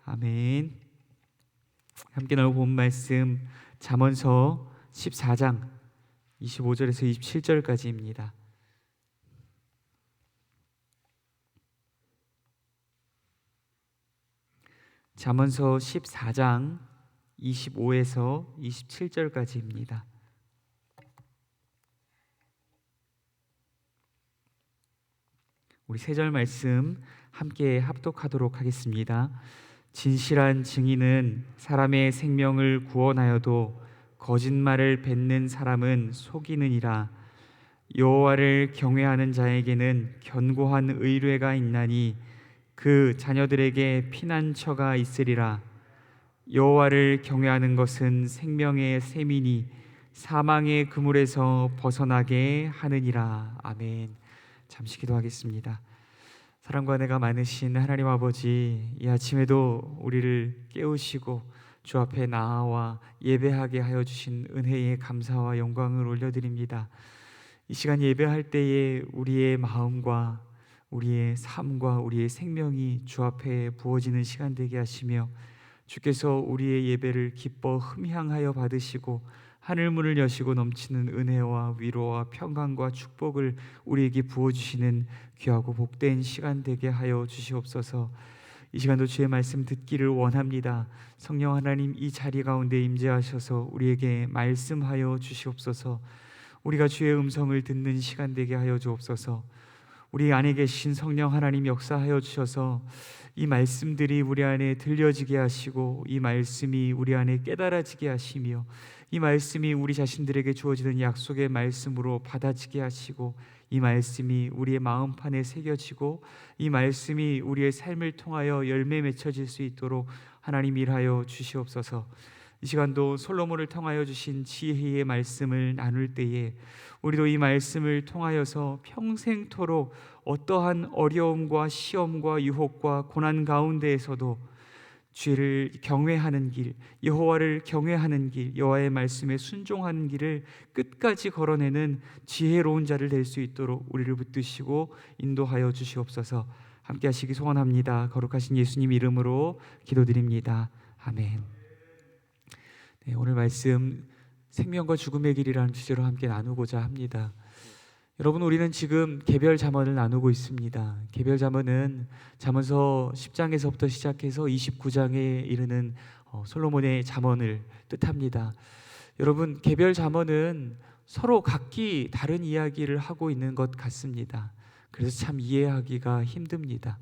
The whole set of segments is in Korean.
아멘. 함께 나누고 본 말씀 잠언서 14장 25절에서 27절까지입니다. 잠언서 14장 25에서 27절까지입니다. 우리 세 절 말씀 함께 합독하도록 하겠습니다. 진실한 증인은 사람의 생명을 구원하여도 거짓말을 뱉는 사람은 속이느니라. 여호와를 경외하는 자에게는 견고한 의뢰가 있나니 그 자녀들에게 피난처가 있으리라. 여호와를 경외하는 것은 생명의 셈이니 사망의 그물에서 벗어나게 하느니라. 아멘. 잠시 기도하겠습니다. 사랑과 은혜가 많으신 하나님 아버지, 이 아침에도 우리를 깨우시고 주 앞에 나와 예배하게 하여 주신 은혜에 감사와 영광을 올려드립니다. 이 시간 예배할 때에 우리의 마음과 우리의 삶과 우리의 생명이 주 앞에 부어지는 시간 되게 하시며, 주께서 우리의 예배를 기뻐 흠향하여 받으시고 하늘 문을 여시고 넘치는 은혜와 위로와 평강과 축복을 우리에게 부어주시는 귀하고 복된 시간 되게 하여 주시옵소서. 이 시간도 주의 말씀 듣기를 원합니다. 성령 하나님, 이 자리 가운데 임재하셔서 우리에게 말씀하여 주시옵소서. 우리가 주의 음성을 듣는 시간 되게 하여 주옵소서. 우리 안에 계신 성령 하나님 역사하여 주셔서 이 말씀들이 우리 안에 들려지게 하시고, 이 말씀이 우리 안에 깨달아지게 하시며, 이 말씀이 우리 자신들에게 주어지는 약속의 말씀으로 받아지게 하시고, 이 말씀이 우리의 마음판에 새겨지고, 이 말씀이 우리의 삶을 통하여 열매 맺혀질 수 있도록 하나님 일하여 주시옵소서. 이 시간도 솔로몬을 통하여 주신 지혜의 말씀을 나눌 때에 우리도 이 말씀을 통하여서 평생토록 어떠한 어려움과 시험과 유혹과 고난 가운데에서도 주를 경외하는 길, 여호와를 경외하는 길, 여호와의 말씀에 순종하는 길을 끝까지 걸어내는 지혜로운 자를 될 수 있도록 우리를 붙드시고 인도하여 주시옵소서. 함께 하시기 소원합니다. 거룩하신 예수님 이름으로 기도드립니다. 아멘. 네, 오늘 말씀 생명과 죽음의 길이라는 주제로 함께 나누고자 합니다. 여러분, 우리는 지금 개별 잠언을 나누고 있습니다. 개별 잠언은 잠언서 10장에서부터 시작해서 29장에 이르는 솔로몬의 잠언을 뜻합니다. 여러분, 개별 잠언은 서로 각기 다른 이야기를 하고 있는 것 같습니다. 그래서 참 이해하기가 힘듭니다.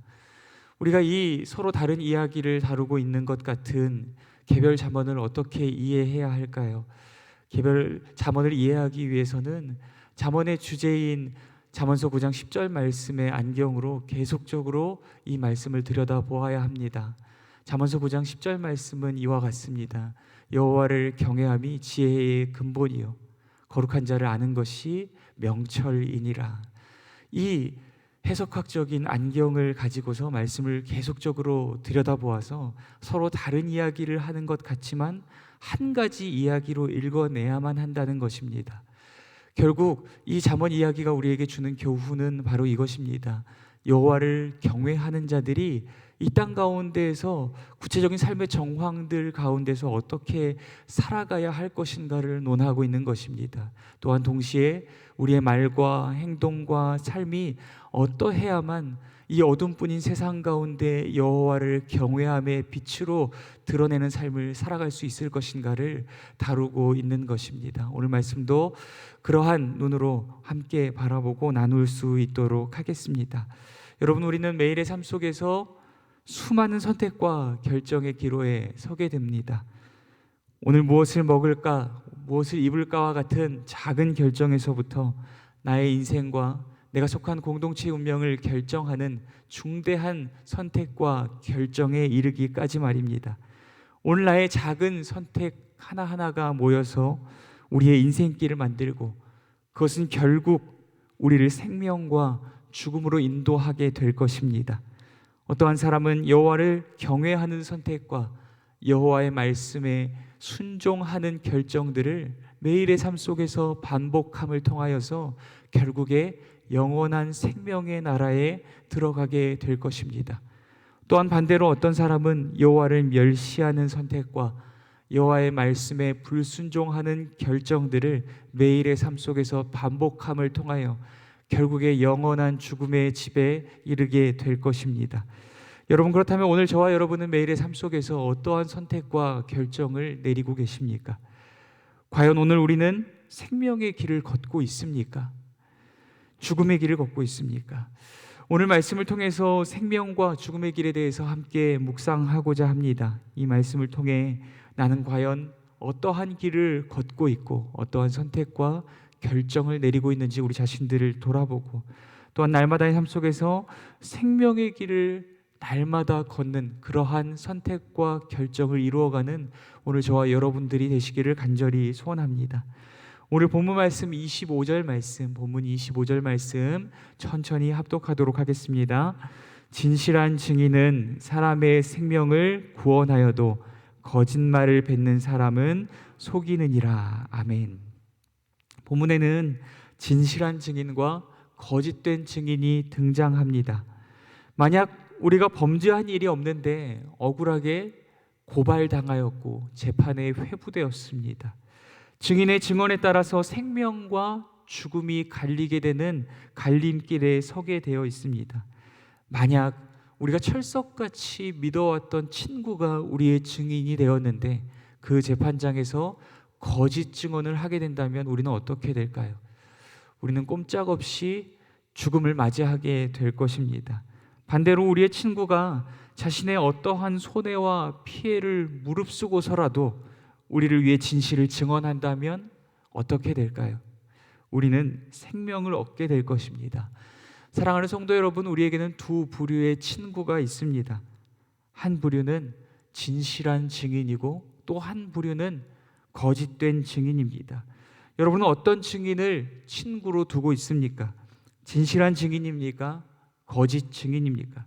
우리가 이 서로 다른 이야기를 다루고 있는 것 같은 개별 잠언을 어떻게 이해해야 할까요? 개별 잠언을 이해하기 위해서는 잠언의 주제인 잠언서 9장 10절 말씀의 안경으로 계속적으로 이 말씀을 들여다보아야 합니다. 잠언서 9장 10절 말씀은 이와 같습니다. 여호와를 경외함이 지혜의 근본이요 거룩한 자를 아는 것이 명철이니라. 이 해석학적인 안경을 가지고서 말씀을 계속적으로 들여다보아서 서로 다른 이야기를 하는 것 같지만 한 가지 이야기로 읽어내야만 한다는 것입니다. 결국 이 잠언 이야기가 우리에게 주는 교훈은 바로 이것입니다. 여호와를 경외하는 자들이 이 땅 가운데에서 구체적인 삶의 정황들 가운데서 어떻게 살아가야 할 것인가를 논하고 있는 것입니다. 또한 동시에 우리의 말과 행동과 삶이 어떠해야만 이 어둠뿐인 세상 가운데 여호와를 경외함의 빛으로 드러내는 삶을 살아갈 수 있을 것인가를 다루고 있는 것입니다. 오늘 말씀도 그러한 눈으로 함께 바라보고 나눌 수 있도록 하겠습니다. 여러분, 우리는 매일의 삶 속에서 수많은 선택과 결정의 기로에 서게 됩니다. 오늘 무엇을 먹을까, 무엇을 입을까와 같은 작은 결정에서부터 나의 인생과 내가 속한 공동체의 운명을 결정하는 중대한 선택과 결정에 이르기까지 말입니다. 오늘 나의 작은 선택 하나하나가 모여서 우리의 인생길을 만들고, 그것은 결국 우리를 생명과 죽음으로 인도하게 될 것입니다. 어떠한 사람은 여호와를 경외하는 선택과 여호와의 말씀에 순종하는 결정들을 매일의 삶 속에서 반복함을 통하여서 결국에 영원한 생명의 나라에 들어가게 될 것입니다. 또한 반대로 어떤 사람은 여호와를 멸시하는 선택과 여호와의 말씀에 불순종하는 결정들을 매일의 삶 속에서 반복함을 통하여 결국에 영원한 죽음의 집에 이르게 될 것입니다. 여러분, 그렇다면 오늘 저와 여러분은 매일의 삶 속에서 어떠한 선택과 결정을 내리고 계십니까? 과연 오늘 우리는 생명의 길을 걷고 있습니까? 죽음의 길을 걷고 있습니까? 오늘 말씀을 통해서 생명과 죽음의 길에 대해서 함께 묵상하고자 합니다. 이 말씀을 통해 나는 과연 어떠한 길을 걷고 있고 어떠한 선택과 결정을 내리고 있는지 우리 자신들을 돌아보고, 또한 날마다의 삶 속에서 생명의 길을 날마다 걷는 그러한 선택과 결정을 이루어가는 오늘 저와 여러분들이 되시기를 간절히 소원합니다. 오늘 본문 말씀 25절 말씀, 본문 25절 말씀 천천히 합독하도록 하겠습니다. 진실한 증인은 사람의 생명을 구원하여도 거짓말을 뱉는 사람은 속이느니라. 아멘. 본문에는 진실한 증인과 거짓된 증인이 등장합니다. 만약 우리가 범죄한 일이 없는데 억울하게 고발당하였고 재판에 회부되었습니다. 증인의 증언에 따라서 생명과 죽음이 갈리게 되는 갈림길에 서게 되어 있습니다. 만약 우리가 철석같이 믿어왔던 친구가 우리의 증인이 되었는데 그 재판장에서 거짓 증언을 하게 된다면 우리는 어떻게 될까요? 우리는 꼼짝없이 죽음을 맞이하게 될 것입니다. 반대로 우리의 친구가 자신의 어떠한 손해와 피해를 무릅쓰고서라도 우리를 위해 진실을 증언한다면 어떻게 될까요? 우리는 생명을 얻게 될 것입니다. 사랑하는 성도 여러분, 우리에게는 두 부류의 친구가 있습니다. 한 부류는 진실한 증인이고 또 한 부류는 거짓된 증인입니다. 여러분은 어떤 증인을 친구로 두고 있습니까? 진실한 증인입니까? 거짓 증인입니까?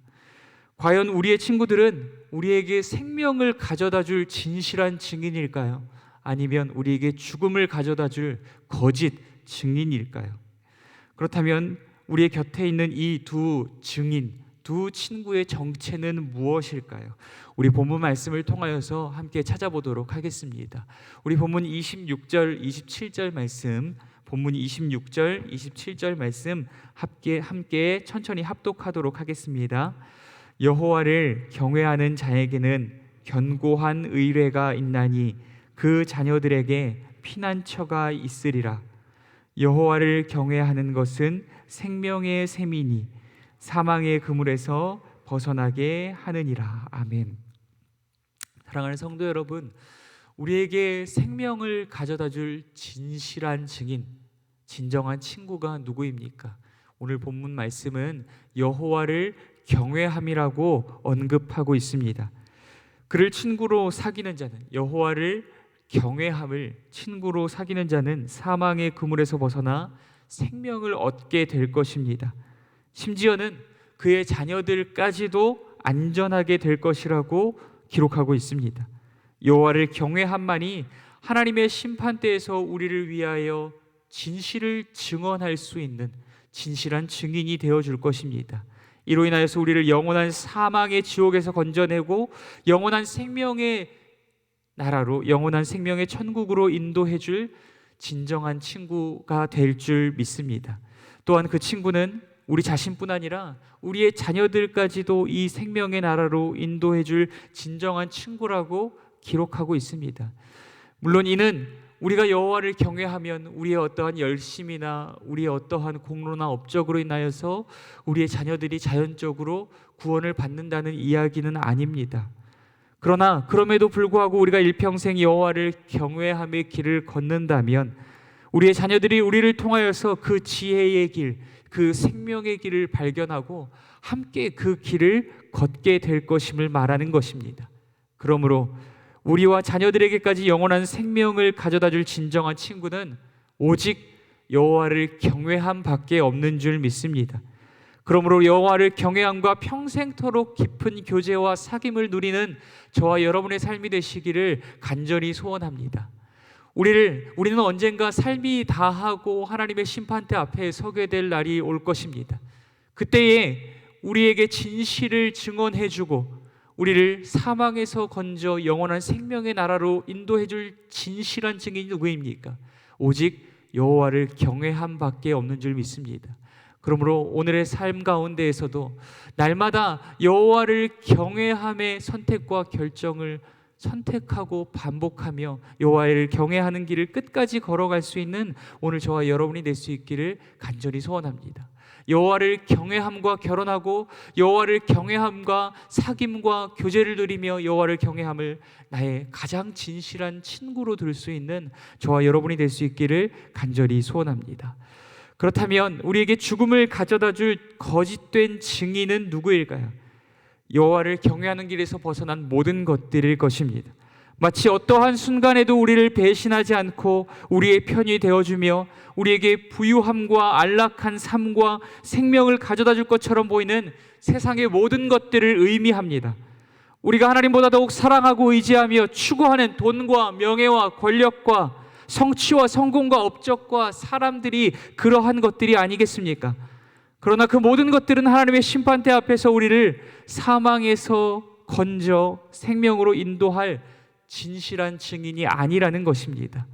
과연 우리의 친구들은 우리에게 생명을 가져다 줄 진실한 증인일까요? 아니면 우리에게 죽음을 가져다 줄 거짓 증인일까요? 그렇다면 우리의 곁에 있는 이 두 증인, 두 친구의 정체는 무엇일까요? 우리 본문 말씀을 통하여서 함께 찾아보도록 하겠습니다. 우리 본문 26절, 27절 말씀, 본문 26절, 27절 말씀 함께 천천히 합독하도록 하겠습니다. 여호와를 경외하는 자에게는 견고한 의뢰가 있나니 그 자녀들에게 피난처가 있으리라. 여호와를 경외하는 것은 생명의 셈이니 사망의 그물에서 벗어나게 하느니라. 아멘. 사랑하는 성도 여러분, 우리에게 생명을 가져다 줄 진실한 증인, 진정한 친구가 누구입니까? 오늘 본문 말씀은 여호와를 경외함이라고 언급하고 있습니다. 그를 친구로 사귀는 자는, 여호와를 경외함을 친구로 사귀는 자는 사망의 그물에서 벗어나 생명을 얻게 될 것입니다. 심지어는 그의 자녀들까지도 안전하게 될 것이라고 기록하고 있습니다. 여호와를 경외함만이 하나님의 심판대에서 우리를 위하여 진실을 증언할 수 있는 진실한 증인이 되어줄 것입니다. 이로 인하여서 우리를 영원한 사망의 지옥에서 건져내고 영원한 생명의 나라로, 영원한 생명의 천국으로 인도해 줄 진정한 친구가 될 줄 믿습니다. 또한 그 친구는 우리 자신뿐 아니라 우리의 자녀들까지도 이 생명의 나라로 인도해 줄 진정한 친구라고 기록하고 있습니다. 물론 이는 우리가 여호와를 경외하면 우리의 어떠한 열심이나 우리의 어떠한 공로나 업적으로 인하여서 우리의 자녀들이 자연적으로 구원을 받는다는 이야기는 아닙니다. 그러나 그럼에도 불구하고 우리가 일평생 여호와를 경외함의 길을 걷는다면 우리의 자녀들이 우리를 통하여서 그 지혜의 길, 그 생명의 길을 발견하고 함께 그 길을 걷게 될 것임을 말하는 것입니다. 그러므로 우리와 자녀들에게까지 영원한 생명을 가져다 줄 진정한 친구는 오직 여호와를 경외함밖에 없는 줄 믿습니다. 그러므로 여호와를 경외함과 평생토록 깊은 교제와 사귐을 누리는 저와 여러분의 삶이 되시기를 간절히 소원합니다. 우리는 언젠가 삶이 다하고 하나님의 심판대 앞에 서게 될 날이 올 것입니다. 그때에 우리에게 진실을 증언해주고 우리를 사망에서 건져 영원한 생명의 나라로 인도해줄 진실한 증인이 누구입니까? 오직 여호와를 경외함 밖에 없는 줄 믿습니다. 그러므로 오늘의 삶 가운데에서도 날마다 여호와를 경외함의 선택과 결정을 선택하고 반복하며 여호와를 경외하는 길을 끝까지 걸어갈 수 있는 오늘 저와 여러분이 될 수 있기를 간절히 소원합니다. 여호와를 경외함과 결혼하고 여호와를 경외함과 사귐과 교제를 누리며 여호와를 경외함을 나의 가장 진실한 친구로 들 수 있는 저와 여러분이 될 수 있기를 간절히 소원합니다. 그렇다면 우리에게 죽음을 가져다 줄 거짓된 증인은 누구일까요? 여호와를 경외하는 길에서 벗어난 모든 것들일 것입니다. 마치 어떠한 순간에도 우리를 배신하지 않고 우리의 편이 되어주며 우리에게 부유함과 안락한 삶과 생명을 가져다 줄 것처럼 보이는 세상의 모든 것들을 의미합니다. 우리가 하나님보다 더욱 사랑하고 의지하며 추구하는 돈과 명예와 권력과 성취와 성공과 업적과 사람들이 그러한 것들이 아니겠습니까? 그러나 그 모든 것들은 하나님의 심판대 앞에서 우리를 사망에서 건져 생명으로 인도할 진실한 증인이 아니라는 것입니다.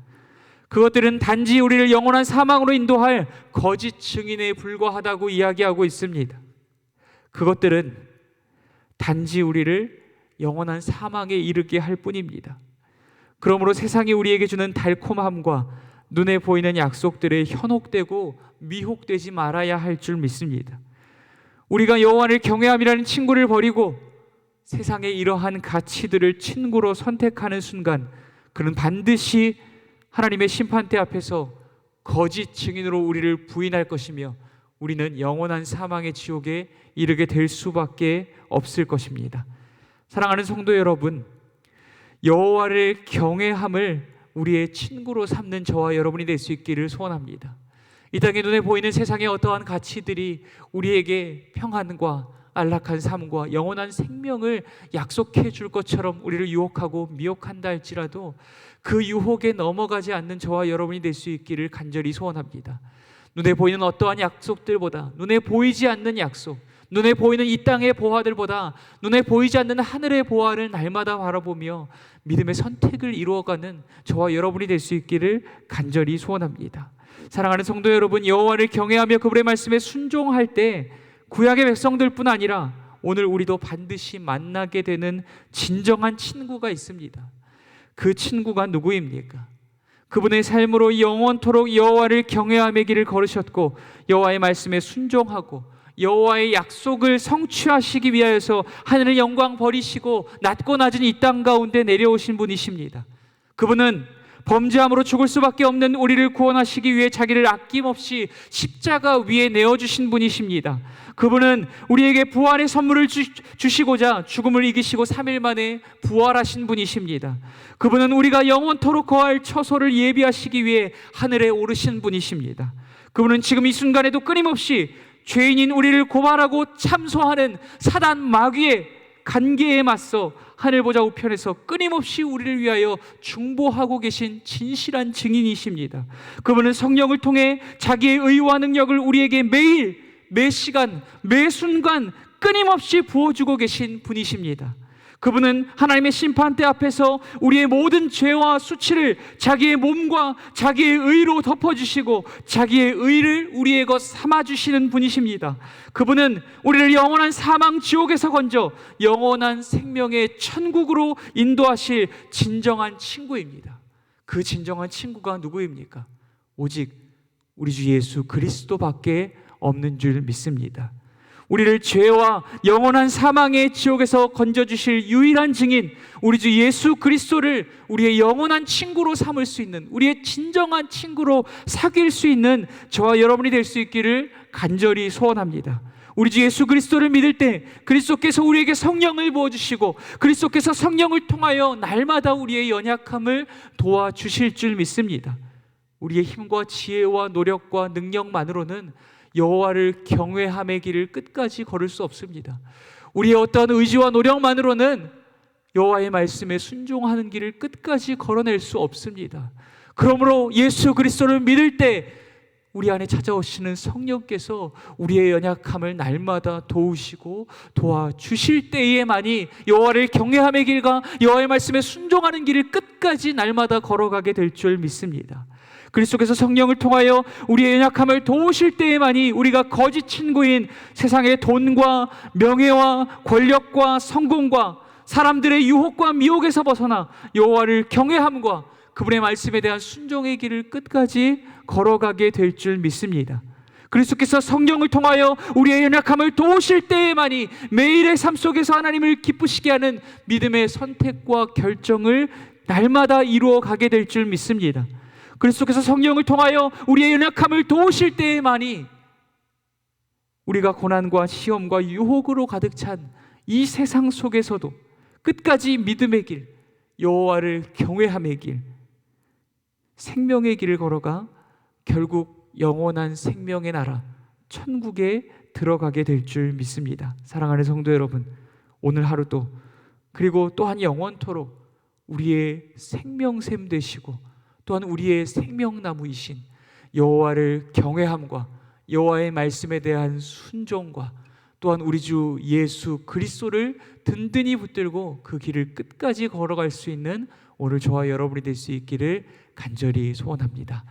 그것들은 단지 우리를 영원한 사망으로 인도할 거짓 증인에 불과하다고 이야기하고 있습니다. 그것들은 단지 우리를 영원한 사망에 이르게 할 뿐입니다. 그러므로 세상이 우리에게 주는 달콤함과 눈에 보이는 약속들에 현혹되고 미혹되지 말아야 할 줄 믿습니다. 우리가 여호와를 경외함이라는 친구를 버리고 세상의 이러한 가치들을 친구로 선택하는 순간 그는 반드시 하나님의 심판대 앞에서 거짓 증인으로 우리를 부인할 것이며 우리는 영원한 사망의 지옥에 이르게 될 수밖에 없을 것입니다. 사랑하는 성도 여러분, 여호와를 경외함을 우리의 친구로 삼는 저와 여러분이 될 수 있기를 소원합니다. 이 땅의 눈에 보이는 세상의 어떠한 가치들이 우리에게 평안과 안락한 삶과 영원한 생명을 약속해 줄 것처럼 우리를 유혹하고 미혹한다 할지라도 그 유혹에 넘어가지 않는 저와 여러분이 될 수 있기를 간절히 소원합니다. 눈에 보이는 어떠한 약속들보다, 눈에 보이지 않는 약속, 눈에 보이는 이 땅의 보화들보다 눈에 보이지 않는 하늘의 보화를 날마다 바라보며 믿음의 선택을 이루어가는 저와 여러분이 될 수 있기를 간절히 소원합니다. 사랑하는 성도 여러분, 여호와를 경외하며 그분의 말씀에 순종할 때 구약의 백성들뿐 아니라 오늘 우리도 반드시 만나게 되는 진정한 친구가 있습니다. 그 친구가 누구입니까? 그분의 삶으로 영원토록 여호와를 경외함의 길을 걸으셨고 여호와의 말씀에 순종하고 여호와의 약속을 성취하시기 위하여서 하늘의 영광 버리시고 낮고 낮은 이 땅 가운데 내려오신 분이십니다. 그분은 범죄함으로 죽을 수밖에 없는 우리를 구원하시기 위해 자기를 아낌없이 십자가 위에 내어주신 분이십니다. 그분은 우리에게 부활의 선물을 주시고자 죽음을 이기시고 3일 만에 부활하신 분이십니다. 그분은 우리가 영원토록 거할 처소를 예비하시기 위해 하늘에 오르신 분이십니다. 그분은 지금 이 순간에도 끊임없이 죄인인 우리를 고발하고 참소하는 사단 마귀의 간계에 맞서 하늘 보좌 우편에서 끊임없이 우리를 위하여 중보하고 계신 진실한 증인이십니다. 그분은 성령을 통해 자기의 의와 능력을 우리에게 매일, 매 시간, 매 순간 끊임없이 부어주고 계신 분이십니다. 그분은 하나님의 심판대 앞에서 우리의 모든 죄와 수치를 자기의 몸과 자기의 의로 덮어주시고 자기의 의를 우리의 것 삼아주시는 분이십니다. 그분은 우리를 영원한 사망 지옥에서 건져 영원한 생명의 천국으로 인도하실 진정한 친구입니다. 그 진정한 친구가 누구입니까? 오직 우리 주 예수 그리스도밖에 없는 줄 믿습니다. 우리를 죄와 영원한 사망의 지옥에서 건져주실 유일한 증인 우리 주 예수 그리스도를 우리의 영원한 친구로 삼을 수 있는, 우리의 진정한 친구로 사귈 수 있는 저와 여러분이 될 수 있기를 간절히 소원합니다. 우리 주 예수 그리스도를 믿을 때 그리스도께서 우리에게 성령을 부어주시고 그리스도께서 성령을 통하여 날마다 우리의 연약함을 도와주실 줄 믿습니다. 우리의 힘과 지혜와 노력과 능력만으로는 여호와를 경외함의 길을 끝까지 걸을 수 없습니다. 우리의 어떠한 의지와 노력만으로는 여호와의 말씀에 순종하는 길을 끝까지 걸어낼 수 없습니다. 그러므로 예수 그리스도를 믿을 때 우리 안에 찾아오시는 성령께서 우리의 연약함을 날마다 도우시고 도와주실 때에만이 여호와를 경외함의 길과 여호와의 말씀에 순종하는 길을 끝까지 날마다 걸어가게 될 줄 믿습니다. 그리스도께서 성령을 통하여 우리의 연약함을 도우실 때에만이 우리가 거짓 친구인 세상의 돈과 명예와 권력과 성공과 사람들의 유혹과 미혹에서 벗어나 여호와를 경외함과 그분의 말씀에 대한 순종의 길을 끝까지 걸어가게 될 줄 믿습니다. 그리스도께서 성령을 통하여 우리의 연약함을 도우실 때에만이 매일의 삶 속에서 하나님을 기쁘시게 하는 믿음의 선택과 결정을 날마다 이루어 가게 될 줄 믿습니다. 그리스도께서 성령을 통하여 우리의 연약함을 도우실 때에만이 우리가 고난과 시험과 유혹으로 가득 찬 이 세상 속에서도 끝까지 믿음의 길, 여호와를 경외함의 길, 생명의 길을 걸어가 결국 영원한 생명의 나라 천국에 들어가게 될 줄 믿습니다. 사랑하는 성도 여러분, 오늘 하루도 그리고 또한 영원토록 우리의 생명샘 되시고 또한 우리의 생명나무이신 여호와를 경외함과 여호와의 말씀에 대한 순종과 또한 우리 주 예수 그리스도를 든든히 붙들고 그 길을 끝까지 걸어갈 수 있는 오늘 저와 여러분이 될 수 있기를 간절히 소원합니다.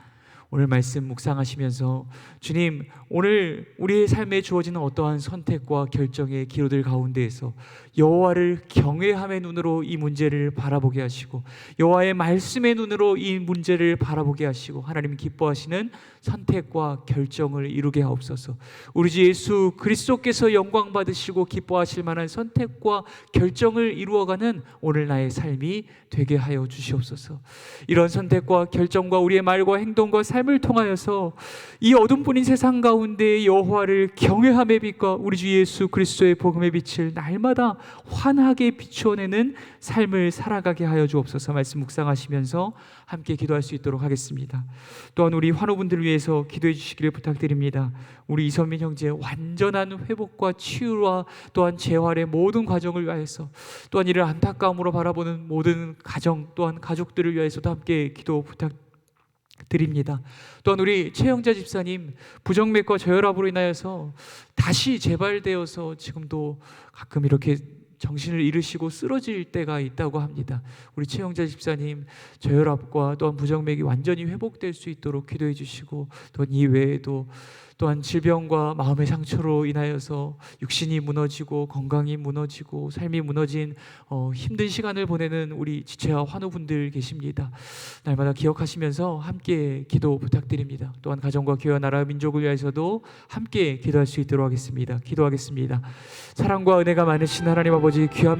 오늘 말씀 묵상하시면서 주님, 오늘 우리의 삶에 주어지는 어떠한 선택과 결정의 기로들 가운데에서 여호와를 경외함의 눈으로 이 문제를 바라보게 하시고 여호와의 말씀의 눈으로 이 문제를 바라보게 하시고 하나님 기뻐하시는 선택과 결정을 이루게 하옵소서. 우리 주 예수 그리스도께서 영광 받으시고 기뻐하실 만한 선택과 결정을 이루어가는 오늘 나의 삶이 되게 하여 주시옵소서. 이런 선택과 결정과 우리의 말과 행동과 삶을 통하여서 이 어둠뿐인 세상 가운데 여호와를 경외함의 빛과 우리 주 예수 그리스도의 복음의 빛을 날마다 환하게 비추어내는 삶을 살아가게 하여 주옵소서. 말씀 묵상하시면서 함께 기도할 수 있도록 하겠습니다. 또한 우리 환우분들을 위해서 기도해 주시기를 부탁드립니다. 우리 이선민 형제 완전한 회복과 치유와 또한 재활의 모든 과정을 위하여서 또한 이를 안타까움으로 바라보는 모든 가정 또한 가족들을 위해서도 함께 기도 부탁드립니다. 또한 우리 최영자 집사님 부정맥과 저혈압으로 인하여서 다시 재발되어서 지금도 가끔 이렇게 정신을 잃으시고 쓰러질 때가 있다고 합니다. 우리 최영자 집사님 저혈압과 또한 부정맥이 완전히 회복될 수 있도록 기도해 주시고 또한 이 외에도 또한 질병과 마음의 상처로 인하여서 육신이 무너지고 건강이 무너지고 삶이 무너진 힘든 시간을 보내는 우리 지체와 환우분들 계십니다. 날마다 기억하시면서 함께 기도 부탁드립니다. 또한 가정과 교회와 나라 민족을 위해서도 함께 기도할 수 있도록 하겠습니다. 기도하겠습니다. 사랑과 은혜가 많으신 하나님 아버지, 귀한